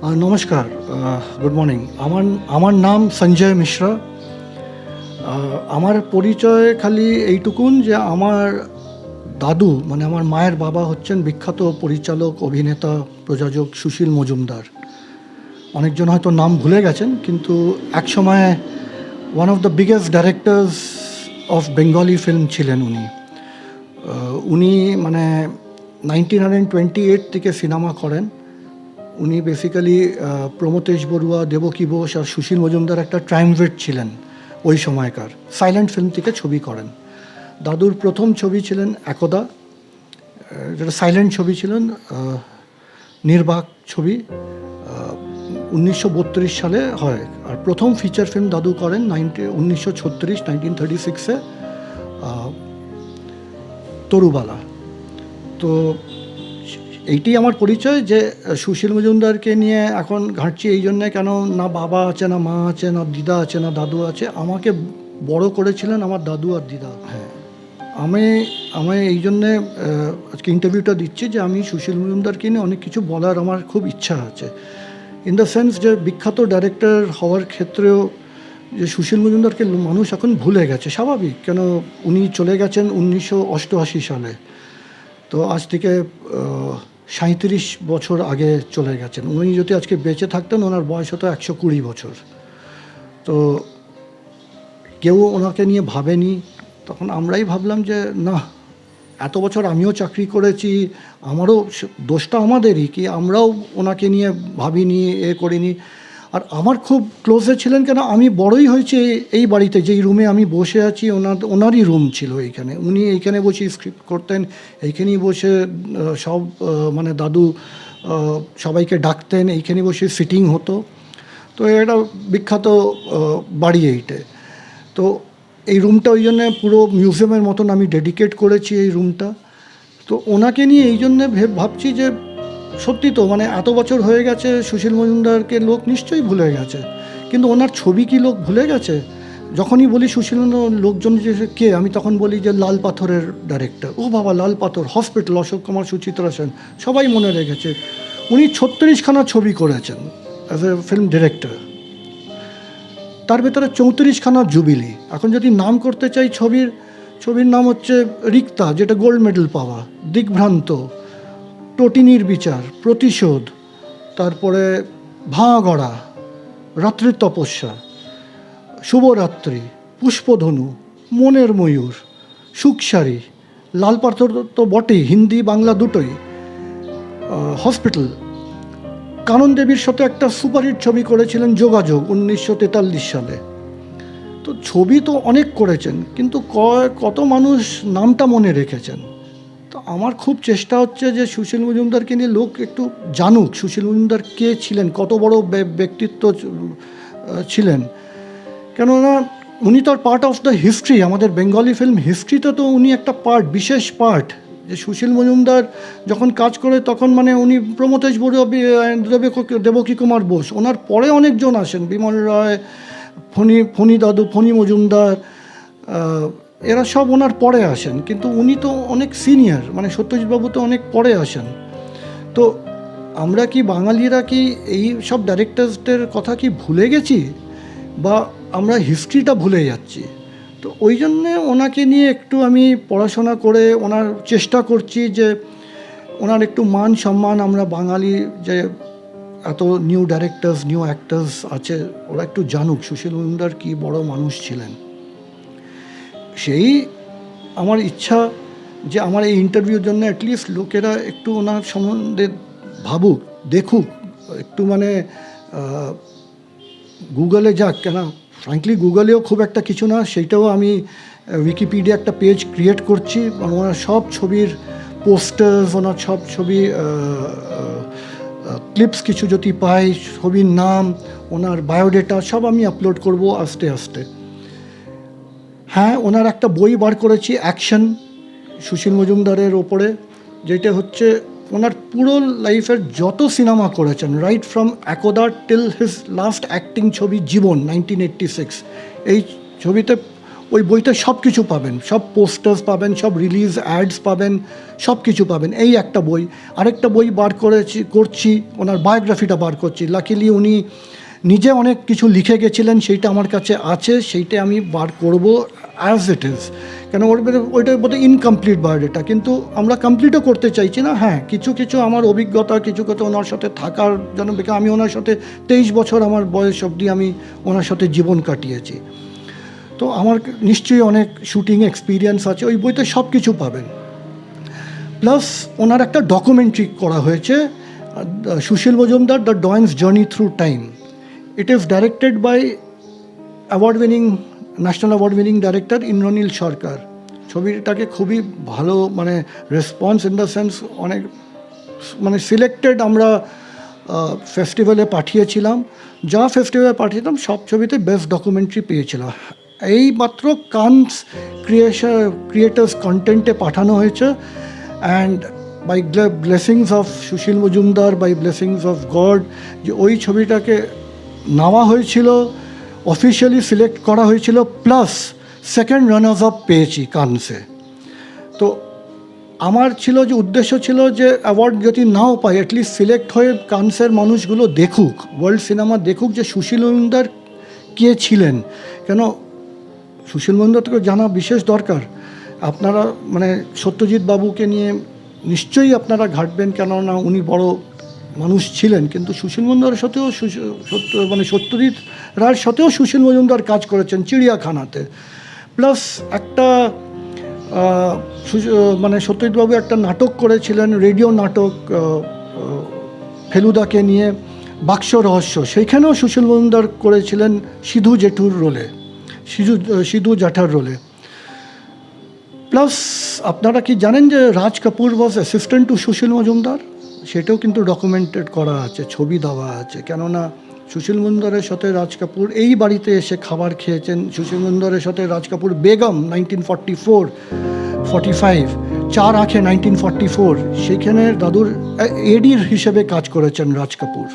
নমস্কার, good morning. আমার আমার নাম সঞ্জয় মিশ্রা। আমার পরিচয় খালি এইটুকুন যে আমার দাদু মানে আমার মায়ের বাবা হচ্ছেন বিখ্যাত পরিচালক, অভিনেতা, প্রযোজক সুশীল মজুমদার। অনেকজন হয়তো নাম ভুলে গেছেন, কিন্তু একসময় one of the biggest directors of Bengali film ছিলেন উনি। উনি মানে 1928 থেকে সিনেমা করেন। উনি বেসিক্যালি প্রমথেশ বড়ুয়া, দেবকী বোস আর সুশীল মজুমদার একটা ট্রায়ামভিরেট ছিলেন ওই সময়কার। সাইলেন্ট ফিল্ম থেকে ছবি করেন। দাদুর প্রথম ছবি ছিলেন একদা, যেটা সাইলেন্ট ছবি ছিলেন, নির্বাক ছবি, 1932 সালে হয়। আর প্রথম ফিচার ফিল্ম দাদু করেন 1936 তরুবালা। তো এইটি আমার পরিচয় যে সুশীল মজুমদারকে নিয়ে এখন ঘাঁটছি এই জন্যে, কেন না বাবা আছে, না মা আছে, না দিদা আছে, না দাদু আছে। আমাকে বড় করেছিলেন আমার দাদু আর দিদা। হ্যাঁ, আমি এই জন্যে আজকে ইন্টারভিউটা দিচ্ছি যে আমি সুশীল মজুমদারকে নিয়ে অনেক কিছু বলার আমার খুব ইচ্ছা আছে। ইন দ্য সেন্স যে বিখ্যাত ডাইরেক্টর হওয়ার ক্ষেত্রেও যে সুশীল মজুমদারকে মানুষ এখন ভুলে গেছে, স্বাভাবিক, কেন উনি চলে গেছেন 1988 সালে। তো আজ থেকে 37 বছর আগে চলে গেছেন। উনি যদি আজকে বেঁচে থাকতেন, ওনার বয়স হতো 120 বছর। তো কেউ ওনাকে নিয়ে ভাবেনি। তখন আমরাই ভাবলাম যে না, এত বছর আমিও চাকরি করেছি, আমারও দোষটা আমাদেরই, কি আমরাও ওনাকে নিয়ে ভাবিনি, করিনি। আর আমার খুব ক্লোজে ছিলেন, কেন আমি বড়ই হয়েছি এই বাড়িতে, যেই রুমে আমি বসে আছি ওনারই রুম ছিল এইখানে। উনি এইখানে বসে স্ক্রিপ্ট করতেন, এইখানেই বসে সব মানে দাদু সবাইকে ডাকতেন, এইখানে বসে সিটিং হতো। তো এটা বিখ্যাত বাড়ি এইটে। তো এই রুমটা ওই জন্যে পুরো মিউজিয়ামের মতন আমি ডেডিকেট করেছি এই রুমটা। তো ওনাকে নিয়ে এই জন্যে ভাবছি যে সত্যি তো, মানে এত বছর হয়ে গেছে, সুশীল মজুমদারকে লোক নিশ্চয়ই ভুলে গেছে, কিন্তু ওনার ছবি কি লোক ভুলে গেছে? যখনই বলি সুশীল লোকজন যে কে, আমি তখন বলি যে লাল পাথরের ডাইরেক্টর। ও বাবা, লাল পাথর, হসপিটাল, অশোক কুমার, সুচিত্রা সেন, সবাই মনে রেখেছে। উনি 36খানা ছবি করেছেন অ্যাজ এ ফিল্ম ডিরেক্টর, তার ভেতরে 34খানা জুবিলি। এখন যদি নাম করতে চাই ছবির নাম হচ্ছে রিক্তা, যেটা গোল্ড মেডেল পাওয়া, দিগ্ভ্রান্ত, টটিনির বিচার, প্রতিশোধ, তারপরে ভাঙা, রাত্রির তপস্যা, শুভরাত্রি, পুষ্পধনু, মনের ময়ূর, সুখসারি, লাল পাথর তো বটেই, হিন্দি বাংলা দুটোই, হসপিটাল। কানন দেবীর সাথে একটা সুপারহিট ছবি করেছিলেন যোগাযোগ 1943 সালে। তো ছবি তো অনেক করেছেন, কিন্তু কত মানুষ নামটা মনে রেখেছেন? তো আমার খুব চেষ্টা হচ্ছে যে সুশীল মজুমদারকে নিয়ে লোক একটু জানুক, সুশীল মজুমদার কে ছিলেন, কত বড় ব্যক্তিত্ব ছিলেন। কেননা উনি তো পার্ট অফ দ্য হিস্ট্রি, আমাদের বেঙ্গলি ফিল্ম হিস্ট্রিতে তো উনি একটা পার্ট, বিশেষ পার্ট। যে সুশীল মজুমদার যখন কাজ করে তখন মানে উনি প্রমথেশ বড়ুয়া, দেবকী কুমার বোস, ওনার পরে অনেকজন আসেন, বিমল রায়, ফণি দাদু, ফণি মজুমদার, এরা সব ওনার পরে আসেন। কিন্তু উনি তো অনেক সিনিয়র, মানে সত্যজিৎবাবু তো অনেক পরে আসেন। তো আমরা কি বাঙালিরা কি এই সব ডাইরেক্টরসদের কথা কি ভুলে গেছি, বা আমরা হিস্ট্রিটা ভুলে যাচ্ছি? তো ওই জন্যে ওনাকে নিয়ে একটু আমি পড়াশোনা করে ওনার চেষ্টা করছি যে ওনার একটু মান সম্মান, আমরা বাঙালি যে এত নিউ ডাইরেক্টরস, নিউ অ্যাক্টার্স আছে, ওরা একটু জানুক সুশীল মজুমদার কী বড় মানুষ ছিলেন। সেই আমার ইচ্ছা যে আমার এই ইন্টারভিউর জন্য অ্যাটলিস্ট লোকেরা একটু ওনার সম্বন্ধে ভাবুক, দেখুক, একটু মানে গুগলে যাক। কেন ফ্র্যাঙ্কলি গুগলেও খুব একটা কিছু না, সেইটাও আমি উইকিপিডিয়া একটা পেজ ক্রিয়েট করছি। ওনার সব ছবির পোস্টার্স, ওনার সব ছবি ক্লিপস কিছু যদি পাই, ছবির নাম, ওনার বায়োডেটা সব আমি আপলোড করব আস্তে আস্তে। হ্যাঁ, ওনার একটা বই বার করেছি, অ্যাকশন, সুশীল মজুমদারের ওপরে, যেটা হচ্ছে ওনার পুরো লাইফের যত সিনেমা করেছেন, রাইট ফ্রম একদা টিল হিজ লাস্ট অ্যাক্টিং ছবি জীবন 1986। এই ছবিতে ওই বইতে সব কিছু পাবেন, সব পোস্টার্স পাবেন, সব রিলিজ অ্যাডস পাবেন, সব কিছু পাবেন। এই একটা বই। আরেকটা বই বার করছি, ওনার বায়োগ্রাফিটা বার করছি। লাকিলি উনি নিজে অনেক কিছু লিখে গেছিলেন, সেইটা আমার কাছে আছে, সেইটা আমি বার করব অ্যাজ ইট ইজ। কেন ওইটা বোধহয় ইনকমপ্লিট বায়োডাটা, কিন্তু আমরা কমপ্লিটও করতে চাইছি না। হ্যাঁ, কিছু কিছু আমার অভিজ্ঞতা, কিছু কিছু ওনার সাথে থাকার জন্য, আমি ওনার সাথে 23 বছর আমার বয়স অবধি আমি ওনার সাথে জীবন কাটিয়েছি। তো আমার নিশ্চয়ই অনেক শুটিং এক্সপিরিয়েন্স আছে, ওই বইতে সব কিছু পাবেন। প্লাস ওনার একটা ডকুমেন্টারি করা হয়েছে, Sushil Majumdar, the doyen's journey through time. It is directed by national award winning director Indranil Sarkar. ছবিটাকে খুবই ভালো রেসপন্স, ইন দ্য সেন্স অনেক সিলেক্টেড আমরা ফেস্টিভ্যালে পাঠিয়েছিলাম, যা ফেস্টিভ্যালে পাঠিয়েছিলাম সব ছবিতে বেস্ট ডকুমেন্টারি পেয়েছিলাম। এই মাত্র কানস ক্রিয়েটার্স কন্টেন্টে পাঠানো হয়েছে, and by blessings of Sushil Majumdar, by blessings of God, যে ওই ছবিটাকে নেওয়া হয়েছিল, অফিসিয়ালি সিলেক্ট করা হয়েছিল, প্লাস সেকেন্ড রানার্স আপ পেয়েছি কানসে। তো আমার উদ্দেশ্য ছিল যে অ্যাওয়ার্ড যদি নাও পাই, অ্যাটলিস্ট সিলেক্ট হয়ে কানসের মানুষগুলো দেখুক, ওয়ার্ল্ড সিনেমা দেখুক যে সুশীল মজুমদার কে ছিলেন। কেন সুশীল মজুমদারকে জানা বিশেষ দরকার। আপনারা সত্যজিৎ বাবুকে নিয়ে নিশ্চয়ই আপনারা ঘাটবেন, কেননা উনি বড় মানুষ ছিলেন, কিন্তু সুশীল মজুমদারের সাথেও সত্যজিৎ রায়ের সাথেও সুশীল মজুমদার কাজ করেছেন চিড়িয়াখানাতে। প্লাস একটা সত্যজিৎবাবু একটা নাটক করেছিলেন, রেডিও নাটক ফেলুদাকে নিয়ে, বাক্স রহস্য, সেইখানেও সুশীল মজুমদার করেছিলেন সিধু জেঠুর রোলে, সিধু জ্যাঠার রোলে। প্লাস আপনারা কি জানেন যে রাজ কাপুর ওয়াজ অ্যাসিস্ট্যান্ট টু সুশীল মজুমদার? সেটাও কিন্তু ডকুমেন্টেড করা আছে, ছবি দেওয়া আছে। কেননা সুশীল মজুমদারের সাথে রাজ কাপুর এই বাড়িতে এসে খাবার খেয়েছেন, সুশীল মজুমদারের সাথে রাজ কাপুর বেগম 1944-45, চার আঁখে 1944, সেইখানে দাদুর এডির হিসেবে কাজ করেছেন রাজ কাপুর।